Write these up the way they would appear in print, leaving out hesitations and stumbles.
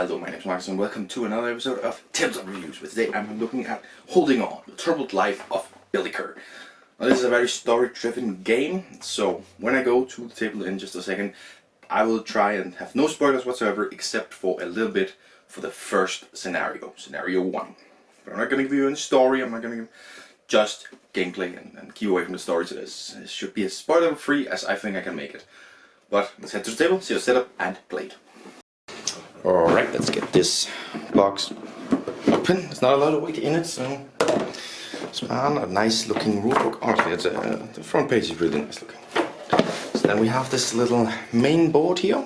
Hello, my name is Marcus and welcome to another episode of Tabletop Reviews. But today I'm looking at Holding On, the turbulent life of Billy Kerr. Now this is a very story-driven game, so when I go to the table in just a second, I will try and have no spoilers whatsoever except for a little bit for the first scenario, scenario 1. But I'm not going to give you any story, I'm not going to give just gameplay and keep away from the story to this. It should be as spoiler-free as I think I can make it. But let's head to the table, see the setup and play it. Alright, let's get this box open. There's not a lot of weight in it, so it's a nice looking rulebook. Honestly, the front page is really nice looking. So then we have this little main board here.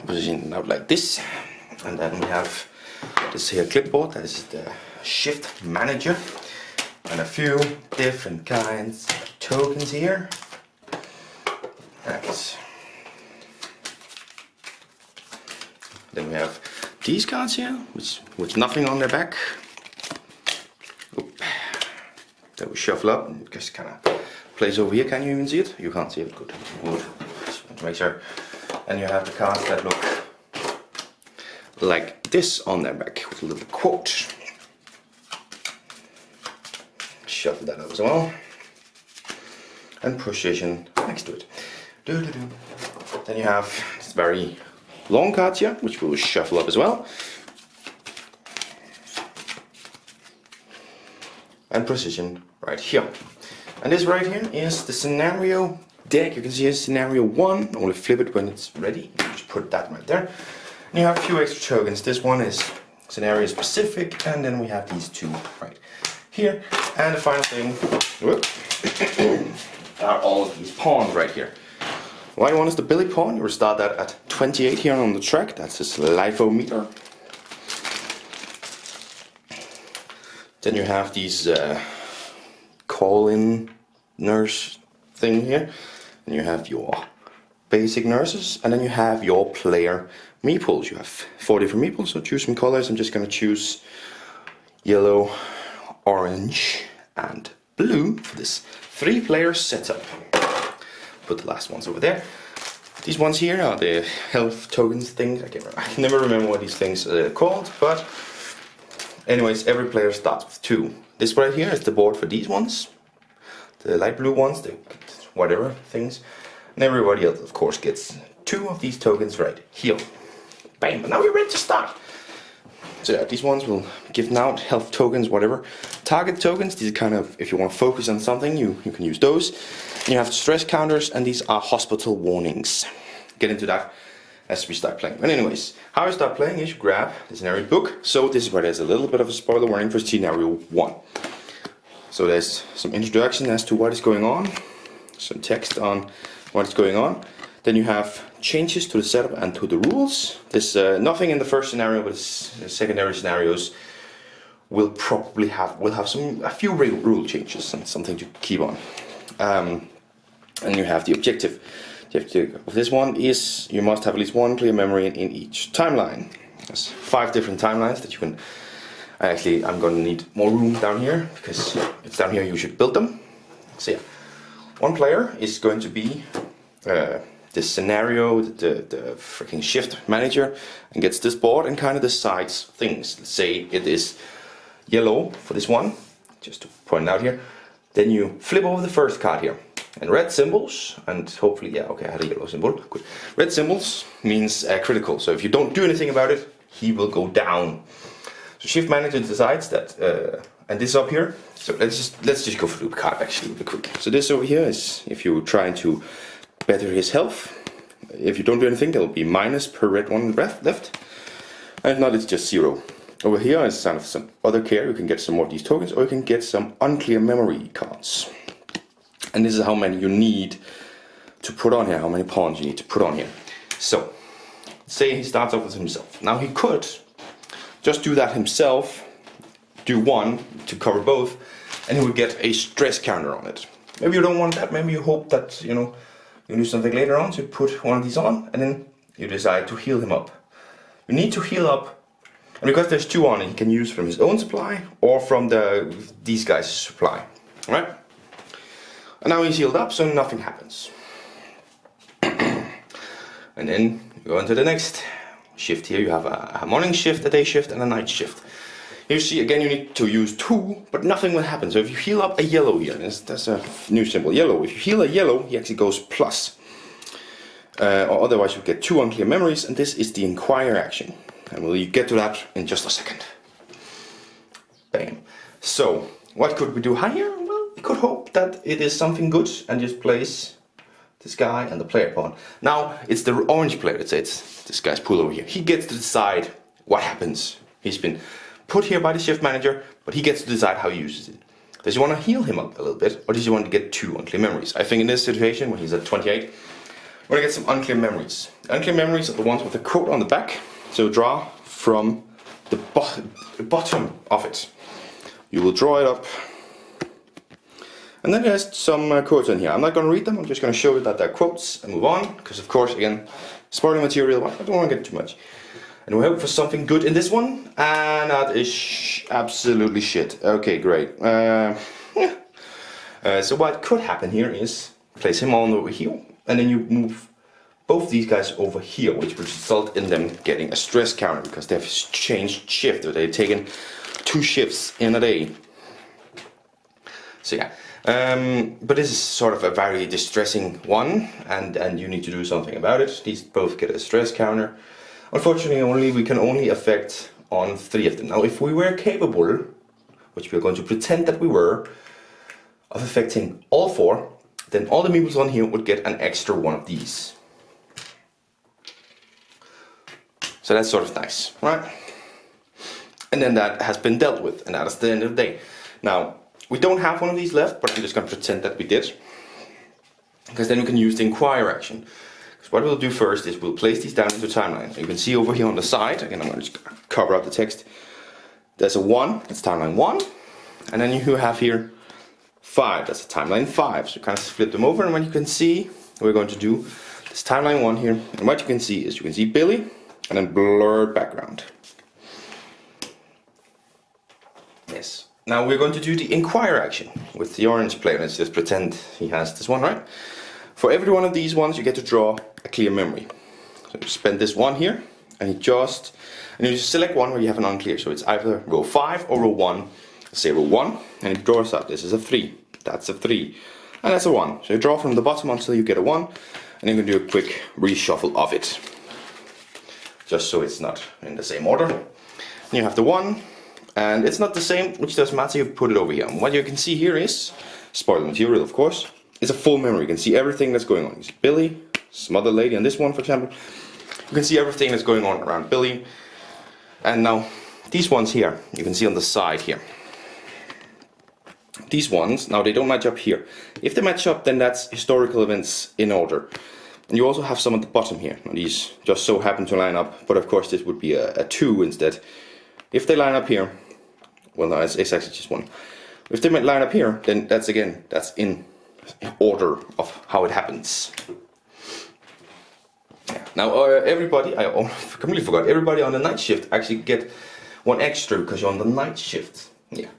Positioned out like this. And then we have this here clipboard, that is the shift manager. And a few different kinds of tokens here. Then we have these cards here, with nothing on their back. Oop. That we shuffle up and just kind of place over here. Can you even see it? You can't see it. Good. Good. Just want to make sure. And you have the cards that look like this on their back with a little quote. Shuffle that up as well. And position next to it. Then you have this very long cards here, which we'll shuffle up as well. And position right here. And this right here is the scenario deck. You can see here's scenario 1. Only flip it when it's ready. Just put that right there. And you have a few extra tokens. This one is scenario specific, and then we have these two right here. And the final thing are all of these pawns right here. Why one is the Billy pawn? You will start that at 28 here on the track. That's his life-o-meter. Then you have these call-in nurse thing here. And you have your basic nurses. And then you have your player meeples. You have 4 different meeples, so choose some colors. I'm just going to choose yellow, orange, and blue for this 3-player setup. Put the last ones over there. These ones here are the health tokens things. I can never remember what these things are called, but anyways, every player starts with 2. This right here is the board for these ones, the light blue ones, the whatever things, and everybody else of course gets 2 of these tokens right here. Bam! And now we're ready to start. So yeah, these ones will give out health tokens, whatever. Target tokens, these are kind of, if you want to focus on something, you can use those. And you have stress counters, and these are hospital warnings. Get into that as we start playing. But anyways, how I start playing is you grab the scenario book. So this is where there's a little bit of a spoiler warning for scenario 1. So there's some introduction as to what is going on, some text on what is going on. Then you have changes to the setup and to the rules. There's nothing in the first scenario, but the secondary scenarios will probably have a few rule changes and something to keep on. And you have the objective. The objective of this one is you must have at least 1 clear memory in each timeline. There's 5 different timelines that you can. Actually, I'm going to need more room down here because it's down here you should build them. So yeah, 1 player is going to be this scenario, the freaking shift manager, and gets this board and kind of decides things. Let's say it is yellow for this one, just to point out here. Then you flip over the first card here, and red symbols, and hopefully, yeah, okay, I had a yellow symbol, good. Red symbols means critical, so if you don't do anything about it, he will go down. So shift manager decides that, and this up here. So let's just go through the card actually really quick. So this over here is if you're trying to better his health. If you don't do anything, there will be minus per red one left. And if not, it's just 0. Over here is kind of some other care. You can get some more of these tokens, or you can get some unclear memory cards. And this is how many you need to put on here, how many pawns you need to put on here. So, say he starts off with himself. Now he could just do that himself, do 1 to cover both, and he would get a stress counter on it. Maybe you don't want that, maybe you hope that, you know, you do something later on, so you put 1 of these on, and then you decide to heal him up. You need to heal up, and because there's 2 on it, he can use from his own supply, or from these guys' supply, right? And now he's healed up, so nothing happens. And then We go into the next shift here. You have a morning shift, a day shift, and a night shift. Here you see, again, you need to use 2, but nothing will happen. So if you heal up a yellow here, that's a new symbol, yellow. If you heal a yellow, he actually goes plus. Or otherwise you get 2 unclear memories, and this is the inquire action. And we'll get to that in just a second. Bam. So, what could we do here? Well, we could hope that it is something good and just place this guy and the player pawn. Now, it's the orange player, let's say it's this guy's pool over here. He gets to decide what happens. He's been put here by the shift manager, but he gets to decide how he uses it. Does he want to heal him up a little bit, or does he want to get 2 unclear memories? I think in this situation, when he's at 28, we're going to get some unclear memories. Unclear memories are the ones with the quote on the back. So draw from the bottom of it. You will draw it up. And then there's some quotes in here. I'm not going to read them, I'm just going to show you that they're quotes and move on. Because of course, again, spoiler material, I don't want to get too much. And we hope for something good in this one. And that is absolutely shit. Okay, great. So what could happen here is place him on over here. And then you move both these guys over here, which will result in them getting a stress counter because they've changed shift, or they've taken 2 shifts in a day. So yeah, but this is sort of a very distressing one, and you need to do something about it. These both get a stress counter. Unfortunately, we can only affect on 3 of them. Now, if we were capable, which we're going to pretend that we were, of affecting all 4, then all the meeples on here would get an extra one of these. So that's sort of nice, right? And then that has been dealt with, and that is the end of the day. Now, we don't have one of these left, but I'm just going to pretend that we did. Because then we can use the inquire action. Because what we'll do first is we'll place these down into timeline. You can see over here on the side, again I'm going to just cover up the text. There's a 1, that's timeline 1. And then you have here 5, that's a timeline 5. So you kind of flip them over, and what you can see, we're going to do this timeline 1 here. And what you can see is you can see Billy, and then blurred background. Yes. Now we're going to do the inquire action with the orange player. Let's just pretend he has this one, right? For every one of these ones, you get to draw a clear memory. So you spend this 1 here, and you just select one where you have an unclear. So it's either row 5 or row 1. Say row 1, and it draws up. This is a 3. That's a 3. And that's a 1. So you draw from the bottom until you get a 1, and then you can do a quick reshuffle of it. Just so it's not in the same order. And you have the 1, and it's not the same, which doesn't matter, you put it over here. And what you can see here is, spoiler material of course, it's a full memory. You can see everything that's going on. You see Billy, some other lady, and this one for example. You can see everything that's going on around Billy. And now, these ones here, you can see on the side here. These ones, now they don't match up here. If they match up, then that's historical events in order. And you also have some at the bottom here. Now these just so happen to line up, but of course this would be a 2 instead. If they line up here, well no, it's actually just 1. If they line up here, then that's in order of how it happens. Yeah. Now everybody, I completely forgot, everybody on the night shift actually get 1 extra because you're on the night shift. Yeah.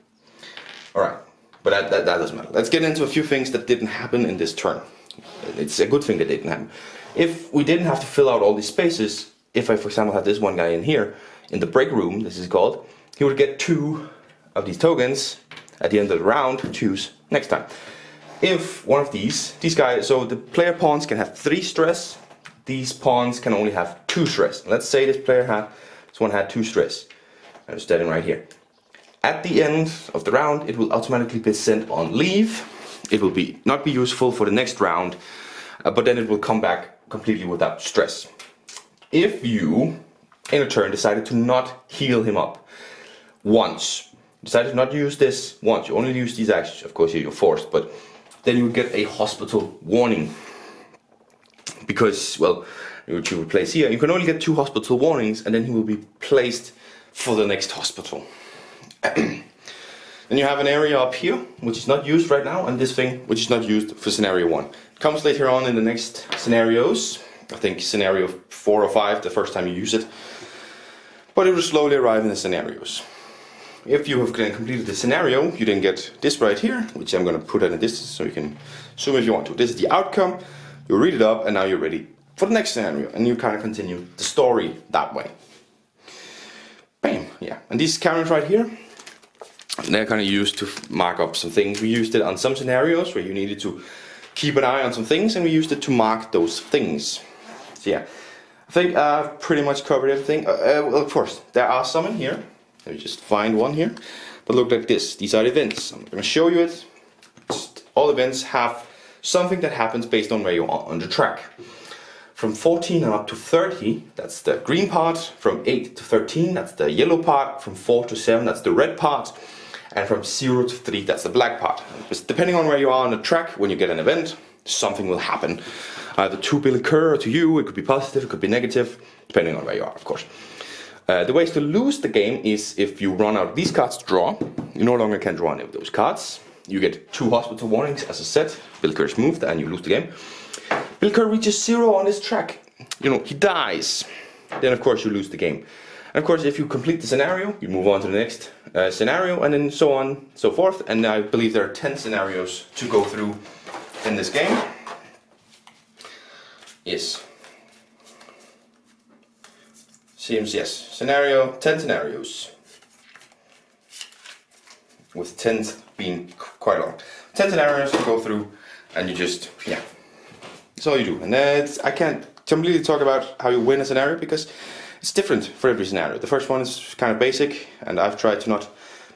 Alright, but that doesn't matter. Let's get into a few things that didn't happen in this turn. It's a good thing that didn't happen. If we didn't have to fill out all these spaces, if I for example had this one guy in here, in the break room, this is called, he would get 2 of these tokens at the end of the round to choose next time. If one of these guys, so the player pawns can have 3 stress, these pawns can only have 2 stress. Let's say this one had 2 stress. I'm standing right here. At the end of the round, it will automatically be sent on leave. It will not be useful for the next round, but then it will come back completely without stress. If you, in a turn, decided to not heal him up once, decided to not use this once, you only use these actions, of course you're forced, but then you would get a hospital warning. Because, well, which you would place here, you can only get 2 hospital warnings, and then he will be placed for the next hospital. Then you have an area up here, which is not used right now, and this thing, which is not used for scenario 1. It comes later on in the next scenarios. I think scenario 4 or 5, the first time you use it. But it will slowly arrive in the scenarios. If you have completed the scenario, you then get this right here, which I'm going to put at a distance so you can zoom if you want to. This is the outcome. You read it up, and now you're ready for the next scenario, and you kind of continue the story that way. Bam, yeah. And these counters right here, they're kind of used to mark up some things. We used it on some scenarios where you needed to keep an eye on some things, and we used it to mark those things. So yeah, I think I've pretty much covered everything. Well, of course, there are some in here. Let me just find one here. But look like this. These are the events. I'm going to show you it. All events have something that happens based on where you are on the track. From 14 and up to 30, that's the green part. From 8 to 13, that's the yellow part. From 4 to 7, that's the red part. And from 0 to 3, that's the black part. Just depending on where you are on the track, when you get an event, something will happen. Either to Billy Kerr or to you, it could be positive, it could be negative, depending on where you are, of course. The ways to lose the game is if you run out of these cards to draw, you no longer can draw any of those cards. You get 2 hospital warnings, as I said. Billy Kerr's moved and you lose the game. Billy Kerr reaches 0 on his track. You know, he dies. Then of course you lose the game. And of course if you complete the scenario, you move on to the next scenario, and then so on, so forth. And I believe there are 10 scenarios to go through in this game. Yes. Seems, yes. Scenario, 10 scenarios. With 10 being quite long. 10 scenarios to go through, and you just, yeah. That's all you do. And I can't completely talk about how you win a scenario because it's different for every scenario. The first one is kind of basic, and I've tried to not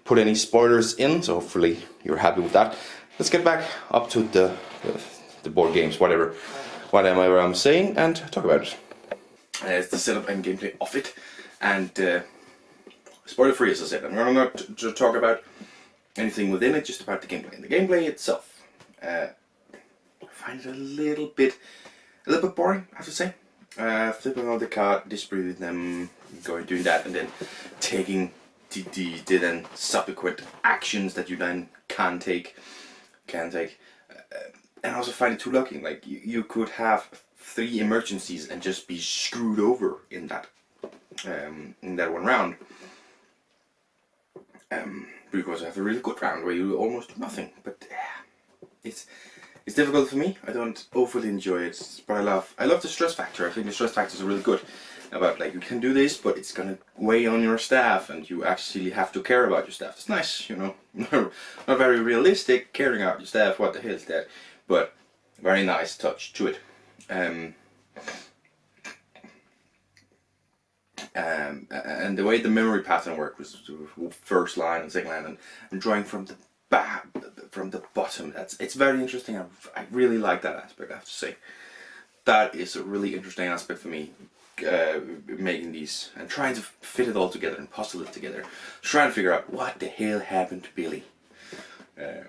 put any spoilers in, so hopefully you're happy with that. Let's get back up to the board games, whatever I'm saying, and talk about it. It's the setup and gameplay of it, and spoiler free, as I said. I'm going not to talk about anything within it, just about the gameplay. And the gameplay itself, I find it a little bit boring, I have to say. Flipping on the card, distributing them, doing that, and then taking the then subsequent actions that you then can take. And I also find it too lucky. Like you could have 3 emergencies and just be screwed over in that one round. Because I have a really good round where you almost do nothing. But it's difficult for me. I don't overly enjoy it, but I love the stress factor. I think the stress factors are really good. About like you can do this, but it's gonna weigh on your staff, and you actually have to care about your staff. It's nice, you know. Not very realistic, caring about your staff. What the hell is that? But very nice touch to it. And the way the memory pattern worked was first line and second line, and drawing from the bottom. It's very interesting. I really like that aspect, I have to say. That is a really interesting aspect for me. Making these and trying to fit it all together and puzzle it together, trying to figure out what the hell happened to Billy. And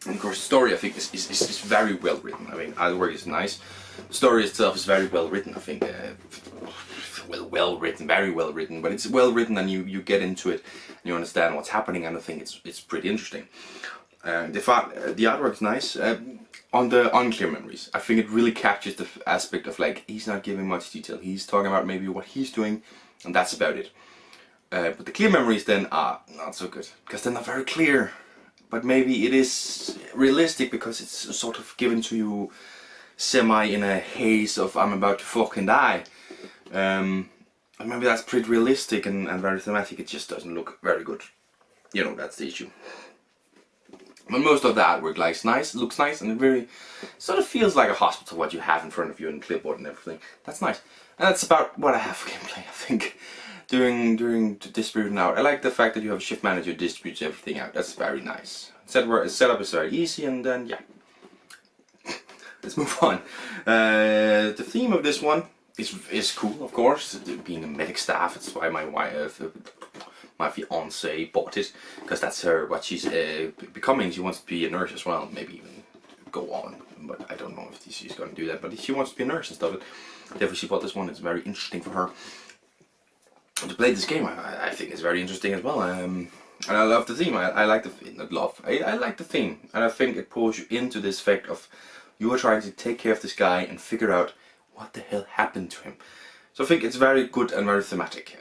of course the story, I think, is very well written. I mean, artwork is nice. The story itself is very well written, I think. Well written, very well written, but it's well written, and you get into it and you understand what's happening, and I think it's pretty interesting. The artwork is nice. On the unclear memories, I think it really captures the aspect of like he's not giving much detail. He's talking about maybe what he's doing, and that's about it. But the clear memories then are not so good because they're not very clear. But maybe it is realistic because it's sort of given to you semi in a haze of I'm about to fucking die. And maybe that's pretty realistic and very thematic. It just doesn't look very good. You know, that's the issue. But most of the artwork looks nice, and it very sort of feels like a hospital, what you have in front of you and clipboard and everything. That's nice. And that's about what I have for gameplay, I think. During distributing out. I like the fact that you have a shift manager who distributes everything out. That's very nice. Setup is very easy, and then yeah. Let's move on. The theme of this one is cool, of course. Being a medic staff, it's why my wife, my fiance, bought it, because that's what she's becoming. She wants to be a nurse as well, maybe even go on, but I don't know if she's going to do that. But she wants to be a nurse and stuff. Therefore, she bought this one. It's very interesting for her to play this game. I think it's very interesting as well. And I love the theme. I like the I like the theme, and I think it pulls you into this fact of you are trying to take care of this guy and figure out what the hell happened to him. So I think it's very good and very thematic.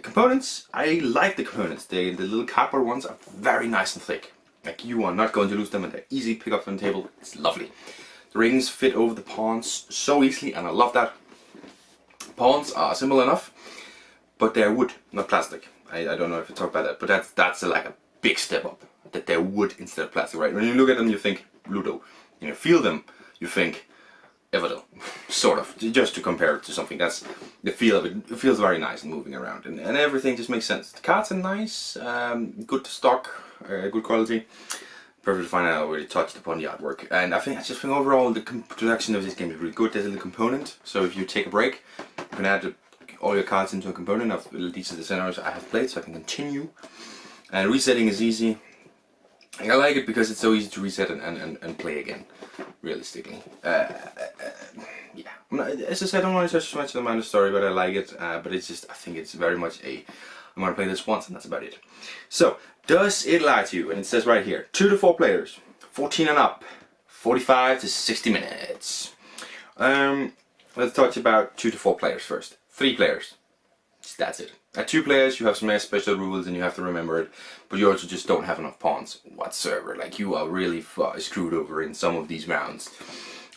Components, I like the components. The little cardboard ones are very nice and thick. Like, you are not going to lose them, and they're easy to pick up from the table. It's lovely. The rings fit over the pawns so easily, and I love that. Pawns are simple enough, but they're wood, not plastic. I don't know if you talk about that, but that's like a big step up, that they're wood instead of plastic, right? When you look at them, you think Ludo. You feel them, you think Everdell, sort of, just to compare it to something. That's the feel of it. It feels very nice and moving around, and everything just makes sense. The cards are nice, good stock, good quality. Perfectly fine. I already touched upon the artwork, and I just think overall the production of this game is really good. There's a little component, so if you take a break, you can add all your cards into a component of these are the scenarios I have played, so I can continue. And resetting is easy. I like it because it's so easy to reset and play again, realistically. Yeah, as I said, I don't want to touch too much on the minor story, but I like it. But it's just, I think it's very much I'm going to play this once and that's about it. So, does it lie to you? And it says right here, 2 to 4 players, 14 and up, 45 to 60 minutes. Let's talk about 2 to 4 players first. 3 players, that's it. At 2 players, you have some special rules and you have to remember it, but you also just don't have enough pawns whatsoever. Like, you are really screwed over in some of these rounds.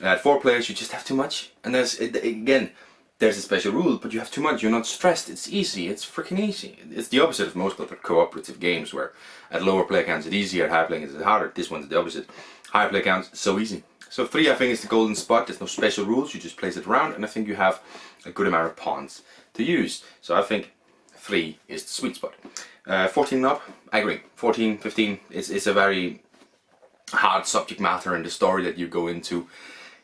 At 4 players, you just have too much, and there's a special rule, but you have too much. You're not stressed. It's easy. It's freaking easy. It's the opposite of most cooperative games, where at lower play counts it's easier, at higher play counts it's harder. This one's the opposite. Higher play counts, it's so easy. So 3, I think, is the golden spot. There's no special rules. You just place it around, and I think you have a good amount of pawns to use. So I think 3 is the sweet spot. 14 and up, I agree. 14, 15, it's a very hard subject matter in the story that you go into.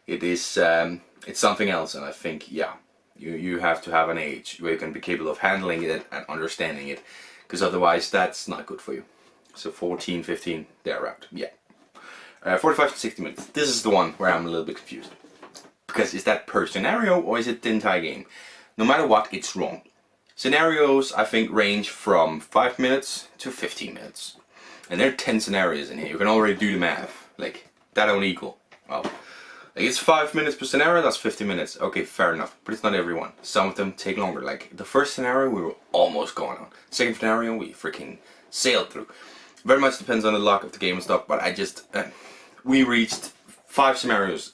It is, it's something else, and I think, yeah, you have to have an age where you can be capable of handling it and understanding it, because otherwise that's not good for you. So 14, 15, they're around, yeah. 45 to 60 minutes. This is the one where I'm a little bit confused. Because is that per scenario or is it the entire game? No matter what, it's wrong. Scenarios, I think, range from 5 minutes to 15 minutes. And there are 10 scenarios in here. You can already do the math. Like, that don't equal. Well, like, it's 5 minutes per scenario, that's 50 minutes. Okay, fair enough. But it's not every one. Some of them take longer. Like, the first scenario, we were almost going on. Second scenario, we freaking sailed through. Very much depends on the luck of the game and stuff, but I just... we reached 5 scenarios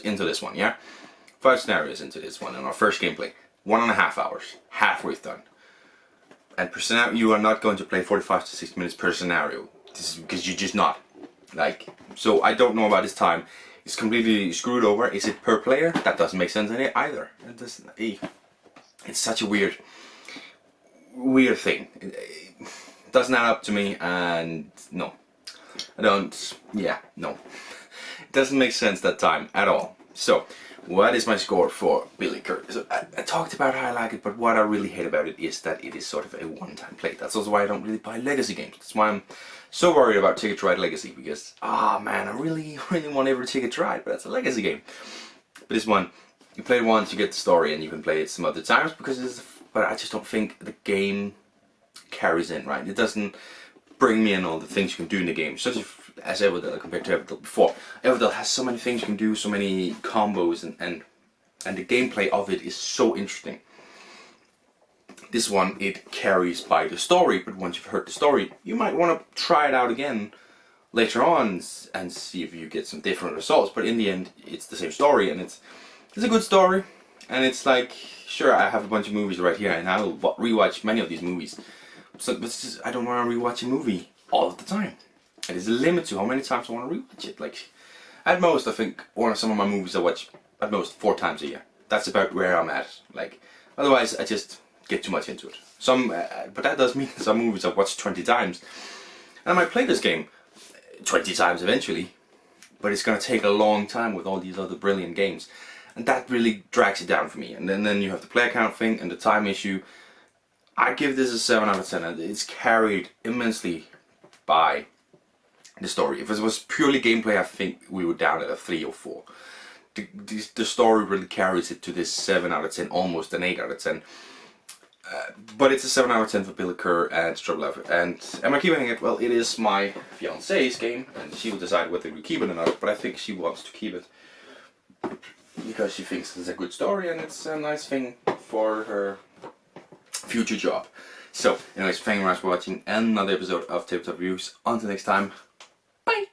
into this one, yeah? 5 scenarios into this one in our first gameplay. 1.5 hours. Halfway done. And per scenario, you are not going to play 45 to 60 minutes per scenario. This is because you're just not. Like, so I don't know about this time. It's completely screwed over. Is it per player? That doesn't make sense either. It's such a weird thing. It doesn't add up to me, and no. I don't, yeah, no. It doesn't make sense that time at all. So, what is my score for Billy Kerr? So I talked about how I like it, but what I really hate about it is that it is sort of a one-time play. That's also why I don't really buy legacy games. That's why I'm so worried about Ticket to Ride Legacy, because, man, I really want every Ticket to Ride, but that's a legacy game. But this one, you play it once, you get the story, and you can play it some other times, because but I just don't think the game carries in, right? It doesn't bring me in all the things you can do in the game, such as Everdell compared to Everdell before. Everdell has so many things you can do, so many combos, and the gameplay of it is so interesting. This one, it carries by the story, but once you've heard the story, you might want to try it out again later on and see if you get some different results. But in the end, it's the same story, and it's a good story. And it's like, sure, I have a bunch of movies right here, and I'll rewatch many of these movies. So I don't want to rewatch a movie all of the time. And there's a limit to how many times I want to rewatch it. Like, at most, I think some of my movies I watch at most 4 times a year. That's about where I'm at. Like, otherwise, I just get too much into it. But that does mean some movies I've watched 20 times. And I might play this game 20 times eventually. But it's going to take a long time with all these other brilliant games. And that really drags it down for me. And then you have the player count thing and the time issue. I give this a 7 out of 10, and it's carried immensely by the story. If it was purely gameplay, I think we were down at a 3 or 4. The story really carries it to this 7 out of 10, almost an 8 out of 10. But it's a 7 out of 10 for Billy Kerr and Tabletop. And am I keeping it? Well, it is my fiance's game, and she will decide whether we keep it or not, but I think she wants to keep it because she thinks it's a good story and it's a nice thing for her future job. So, anyways, thank you very much for watching another episode of Tabletop Reviews. Until next time, bye!